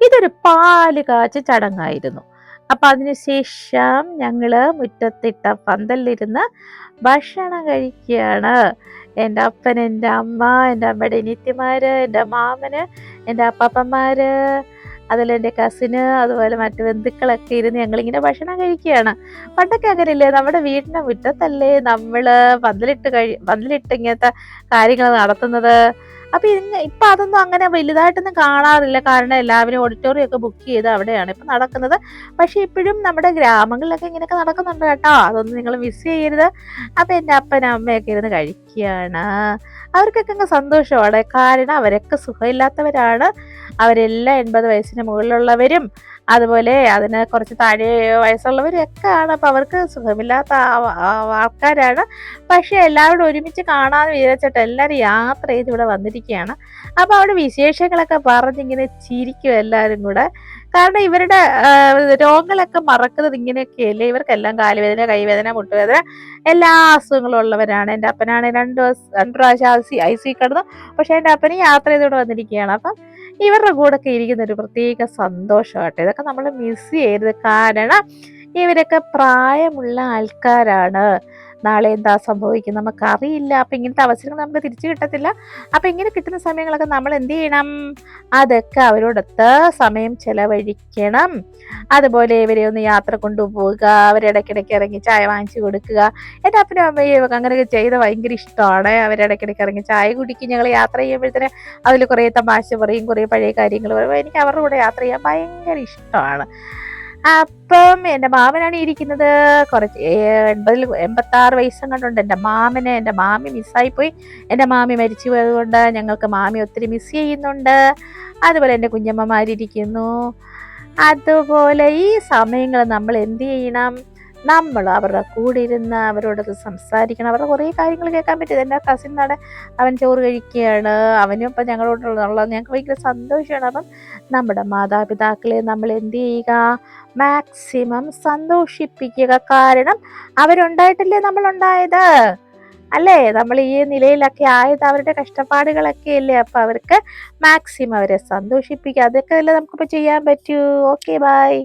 ഇതൊരു പാല് കാച്ച ചടങ്ങായിരുന്നു. അപ്പൊ അതിനുശേഷം ഞങ്ങള് മുറ്റത്തിട്ട പന്തലിരുന്ന് ഭക്ഷണം കഴിക്കുകയാണ്. എൻ്റെ അപ്പൻ, എൻ്റെ അമ്മ, എൻ്റെ അമ്മയുടെ അനിയത്തിമാര്, എൻ്റെ മാമന്, എൻ്റെ അപ്പാപ്പന്മാര്, അതുപോലെ എൻ്റെ കസിന്, അതുപോലെ മറ്റു ബന്ധുക്കളൊക്കെ ഇരുന്ന് ഞങ്ങളിങ്ങനെ ഭക്ഷണം കഴിക്കുകയാണ്. പണ്ടൊക്കെ അങ്ങനെയല്ലേ, നമ്മുടെ വീടിന്റെ മുറ്റത്തല്ലേ നമ്മള് പന്തലിട്ട് ഇങ്ങനത്തെ കാര്യങ്ങൾ നടത്തുന്നത്. അപ്പൊ ഇപ്പൊ അതൊന്നും അങ്ങനെ വലുതായിട്ടൊന്നും കാണാറില്ല. കാരണം എല്ലാവരും ഓഡിറ്റോറിയം ഒക്കെ ബുക്ക് ചെയ്ത് അവിടെയാണ് ഇപ്പൊ നടക്കുന്നത്. പക്ഷെ ഇപ്പോഴും നമ്മുടെ ഗ്രാമങ്ങളിലൊക്കെ ഇങ്ങനെയൊക്കെ നടക്കുന്നുണ്ട് കേട്ടോ. അതൊന്നും നിങ്ങൾ മിസ് ചെയ്യരുത്. അപ്പൊ എൻ്റെ അപ്പനും അമ്മയൊക്കെ ഇരുന്ന് കഴിക്കുകയാണ്. അവർക്കൊക്കെ അങ്ങ് സന്തോഷമാണ്. കാരണം അവരൊക്കെ സുഖമില്ലാത്തവരാണ്. അവരെല്ലാം 80 വയസ്സിന് മുകളിലുള്ളവരും അതുപോലെ അതിന് കുറച്ച് താഴെ വയസ്സുള്ളവരും ഒക്കെ ആണ്. അപ്പൊ അവർക്ക് സുഖമില്ലാത്ത ആൾക്കാരാണ്. പക്ഷെ എല്ലാവരും ഒരുമിച്ച് കാണാന്ന് വിചാരിച്ചിട്ട് എല്ലാവരും യാത്ര ചെയ്ത് ഇവിടെ വന്നിരിക്കുകയാണ്. അപ്പൊ അവിടെ വിശേഷങ്ങളൊക്കെ പറഞ്ഞിങ്ങനെ ചിരിക്കും എല്ലാവരും കൂടെ. കാരണം ഇവരുടെ രോഗങ്ങളൊക്കെ മറക്കുന്നത് ഇങ്ങനെയൊക്കെയല്ലേ. ഇവർക്കെല്ലാം കാലുവേദന, കൈവേദന, മുട്ടുവേദന, എല്ലാ അസുഖങ്ങളും ഉള്ളവരാണ്. എൻ്റെ അപ്പനാണ് 2 പ്രാവശ്യം ഐസി കിടന്നു. പക്ഷെ എൻ്റെ അപ്പന് യാത്ര ചെയ്തുകൊണ്ട് വന്നിരിക്കുകയാണ്. അപ്പം ഇവരുടെ കൂടെയൊക്കെ ഇരിക്കുന്ന ഒരു പ്രത്യേക സന്തോഷമാട്ടെ. ഇതൊക്കെ നമ്മൾ മിസ് ചെയ്യരുത്. കാരണം ഇവരൊക്കെ പ്രായമുള്ള ആൾക്കാരാണ്. നാളെ എന്താ സംഭവിക്കും നമുക്കറിയില്ല. അപ്പം ഇങ്ങനത്തെ അവസരങ്ങൾ നമുക്ക് തിരിച്ചു കിട്ടത്തില്ല. അപ്പം ഇങ്ങനെ കിട്ടുന്ന സമയങ്ങളൊക്കെ നമ്മൾ എന്ത് ചെയ്യണം? അതൊക്കെ അവരോടൊത്ത് സമയം ചെലവഴിക്കണം. അതുപോലെ ഇവരെ ഒന്ന് യാത്ര കൊണ്ടുപോവുക, അവരിടയ്ക്കിടയ്ക്ക് ഇറങ്ങി ചായ വാങ്ങിച്ചു കൊടുക്കുക. എൻ്റെ അപ്പനും അമ്മയും അങ്ങനെയൊക്കെ ചെയ്ത് ഭയങ്കര ഇഷ്ടമാണ്. അവരിടയ്ക്കിടയ്ക്ക് ഇറങ്ങി ചായ കുടിക്കും. ഞങ്ങൾ യാത്ര ചെയ്യുമ്പോഴത്തേന് അതിൽ കുറേ തമാശ പറയും, കുറേ പഴയ കാര്യങ്ങൾ പറയും. എനിക്ക് അവരുടെ കൂടെ യാത്ര ചെയ്യാൻ ഭയങ്കര ഇഷ്ടമാണ്. അപ്പം എൻ്റെ മാമനാണ് ഇരിക്കുന്നത്. കുറച്ച് 86 വയസ്സും കണ്ടുണ്ട് എൻ്റെ മാമന്. എൻ്റെ മാമി മിസ്സായിപ്പോയി. എൻ്റെ മാമി മരിച്ചു പോയതുകൊണ്ട് ഞങ്ങൾക്ക് മാമി ഒത്തിരി മിസ് ചെയ്യുന്നുണ്ട്. അതുപോലെ എൻ്റെ കുഞ്ഞമ്മമാരിയ്ക്കുന്നു. അതുപോലെ ഈ സമയങ്ങൾ നമ്മൾ എന്ത് ചെയ്യണം? നമ്മൾ അവരുടെ കൂടെ ഇരുന്ന് അവരോടൊത്ത് സംസാരിക്കണം. അവരുടെ കുറേ കാര്യങ്ങൾ കേൾക്കാൻ പറ്റും. എൻ്റെ കസിനാണ്, അവൻ ചോറ് കഴിക്കുകയാണ്. അവനും ഇപ്പം ഞങ്ങളോടുള്ള ഞങ്ങൾക്ക് ഭയങ്കര സന്തോഷമാണ്. അപ്പം നമ്മുടെ മാതാപിതാക്കളെ നമ്മൾ എന്ത് ചെയ്യുക? മാക്സിമം സന്തോഷിപ്പിക്കുക. കാരണം അവരുണ്ടായിട്ടല്ലേ നമ്മളുണ്ടായത്, അല്ലേ? നമ്മൾ ഈ നിലയിലൊക്കെ ആയത് അവരുടെ കഷ്ടപ്പാടുകളൊക്കെ അല്ലേ. അപ്പം അവർക്ക് മാക്സിമം അവരെ സന്തോഷിപ്പിക്കുക. അതൊക്കെ അല്ലേ നമുക്കിപ്പോൾ ചെയ്യാൻ പറ്റൂ. Okay, by.